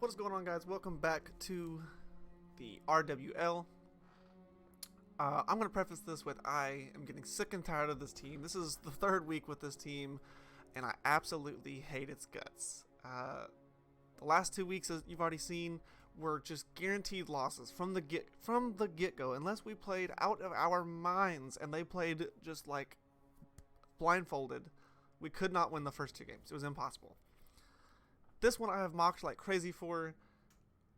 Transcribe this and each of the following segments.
What is going on, guys? Welcome back to the RWL. I'm going to preface this with I am getting sick and tired of this team. This is the third week with this team, and I absolutely hate its guts. The last 2 weeks, as you've already seen, were just guaranteed losses from the get-go. Unless we played out of our minds and they played just like blindfolded, we could not win the first 2 games. It was impossible. This one I have mocked like crazy for,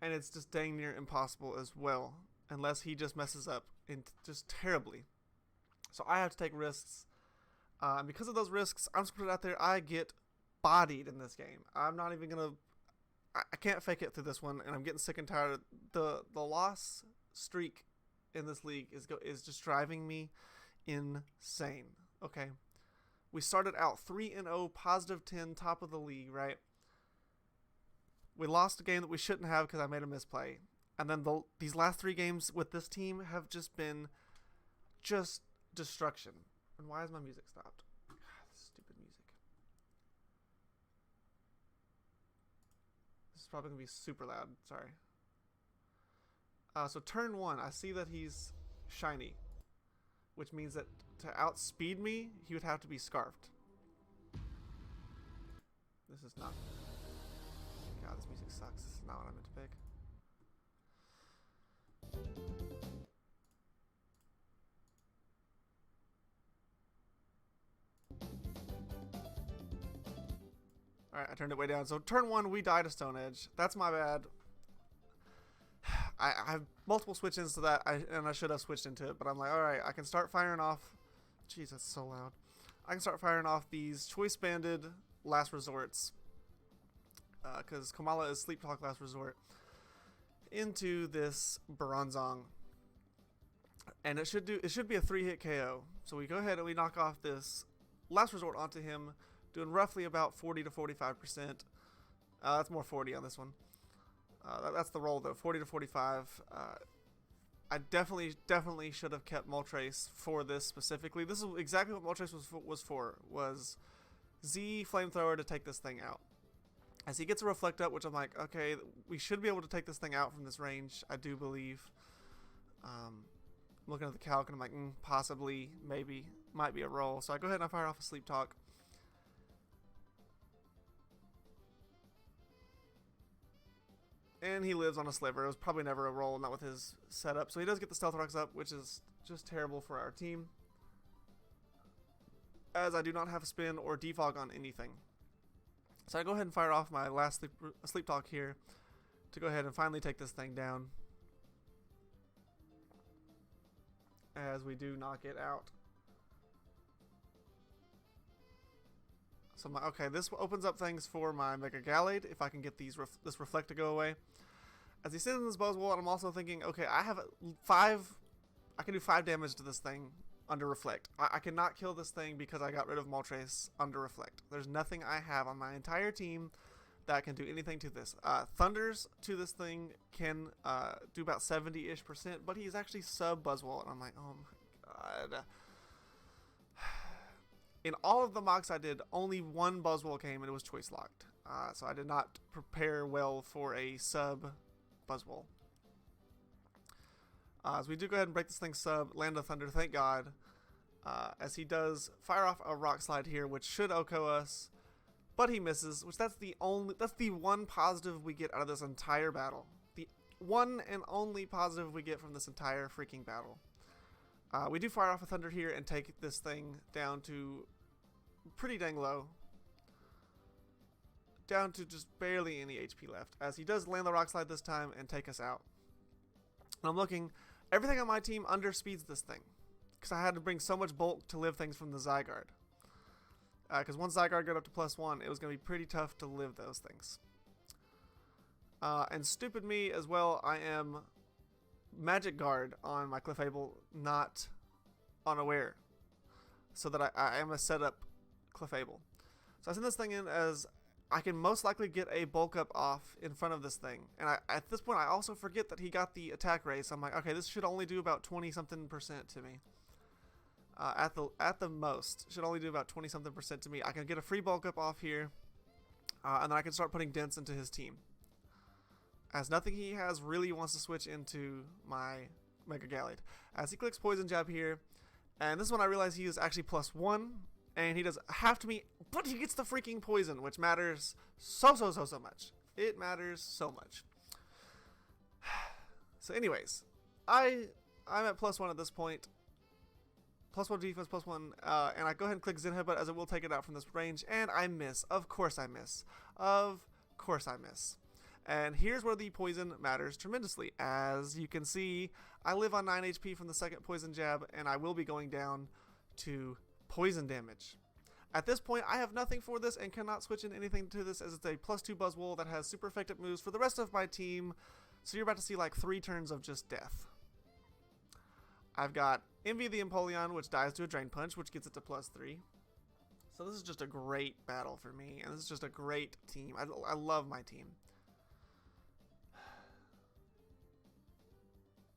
and it's just dang near impossible as well, unless he just messes up just terribly. So I have to take risks. And because of those risks, I'm just going to put it out there, I get bodied in this game. I'm not even going to... I can't fake it through this one, and I'm getting sick and tired. The loss streak in this league is just driving me insane. Okay. We started out 3-0, positive 10, top of the league, right? We lost a game that we shouldn't have because I made a misplay. And then these last 3 games with this team have just been just destruction. And why is my music stopped? God, stupid music. This is probably going to be super loud. Sorry. So turn 1, I see that he's shiny, which means that to outspeed me, he would have to be scarfed. This is not... God, this music sucks. This is not what I meant to pick. Alright, I turned it way down. So turn 1, we died to Stone Edge. That's my bad. I have multiple switch-ins to that, and I should have switched into it, but I'm like, alright, I can start firing off... Jeez, that's so loud. I can start firing off these choice-banded last resorts. Because Kamala is Sleep Talk Last Resort, into this Bronzong. And it should be a 3-hit KO. So we go ahead and we knock off this Last Resort onto him, doing roughly about 40 to 45%. That's more 40 on this one. That's the roll though, 40 to 45. I definitely should have kept Moltres for this specifically. This is exactly what Moltres was for, was Z Flamethrower to take this thing out. As he gets a reflect up, which I'm like, okay, we should be able to take this thing out from this range, I do believe. Looking at the calc, and I'm like, possibly, maybe, might be a roll. So I go ahead and I fire off a Sleep Talk. And he lives on a sliver. It was probably never a roll, not with his setup. So he does get the Stealth Rocks up, which is just terrible for our team, as I do not have a spin or defog on anything. So I go ahead and fire off my last sleep talk here to go ahead and finally take this thing down, as we do knock it out. So okay, this opens up things for my Mega Gallade if I can get this reflect to go away. As he sits in this Buzzwole, I'm also thinking, okay, I have I can do 5 damage to this thing under Reflect. I cannot kill this thing because I got rid of Moltres under Reflect. There's nothing I have on my entire team that can do anything to this. Thunders to this thing can do about 70-ish%, but he's actually sub Buzzwole, and I'm like, oh my god. In all of the mocks I did, only one Buzzwole came, and it was choice locked. So I did not prepare well for a sub Buzzwole. So we do go ahead and break this thing sub, land a Thunder, thank God. As he does fire off a Rock Slide here, which should OHKO us, but he misses, which that's the one positive we get out of this entire battle. The one and only positive we get from this entire freaking battle. We do fire off a Thunder here and take this thing down to pretty dang low. Down to just barely any HP left, as he does land the Rock Slide this time and take us out. I'm looking, everything on my team underspeeds this thing, because I had to bring so much bulk to live things from the Zygarde. Because once Zygarde got up to +1, it was going to be pretty tough to live those things. And stupid me as well, I am Magic Guard on my Clefable, not unaware, so that I am a setup Clefable. So I send this thing in as I can most likely get a bulk up off in front of this thing. And at this point, I also forget that he got the attack raise. So I'm like, okay, this should only do about 20-something% to me. At the most, should only do about 20-something% to me. I can get a free bulk up off here, and then I can start putting dents into his team. as nothing he has really wants to switch into my Mega Gallade. As he clicks Poison Jab here, and this is when I realize he is actually +1, and he does half to me, but he gets the freaking poison, which matters so much. It matters so much. So anyways, I'm at +1 at this point. +1 defense, +1, and I go ahead and click Zen Headbutt as it will take it out from this range, and I miss. Of course I miss. Of course I miss. And here's where the poison matters tremendously. As you can see, I live on 9 HP from the second poison jab, and I will be going down to poison damage. At this point, I have nothing for this and cannot switch in anything to this, as it's a +2 Buzzwole that has super effective moves for the rest of my team. So you're about to see like 3 turns of just death. I've got Envy the Empoleon, which dies to a Drain Punch, which gets it to +3. So this is just a great battle for me, and this is just a great team. I love my team.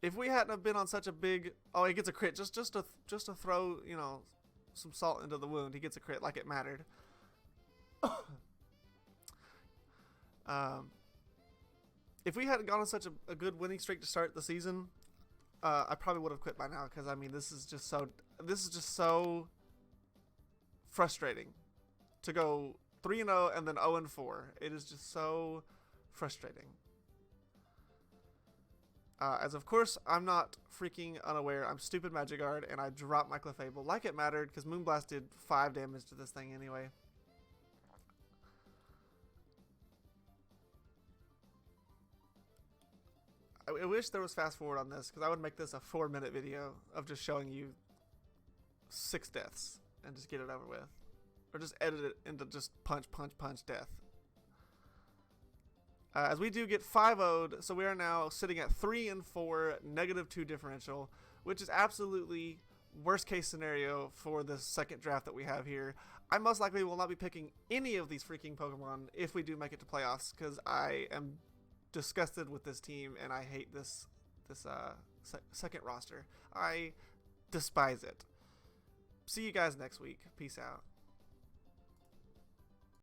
If we hadn't have been on such a big... Oh, he gets a crit. Just to throw, you know, some salt into the wound. He gets a crit like it mattered. If we hadn't gone on such a good winning streak to start the season, I probably would have quit by now, because I mean this is just so frustrating to go 3-0 and then 0-4. It is just so frustrating. As of course I'm not freaking unaware. I'm stupid Magikarp and I dropped my Clefable like it mattered, because Moonblast did 5 damage to this thing anyway. I wish there was fast forward on this, because I would make this a 4-minute video of just showing you 6 deaths and just get it over with. Or just edit it into just punch death. As we do get 5-0'd, so we are now sitting at 3-4, -2 differential, which is absolutely worst case scenario for the second draft that we have here. I most likely will not be picking any of these freaking Pokemon if we do make it to playoffs, because I am disgusted with this team and I hate this second roster. I despise it. See you guys next week. Peace out.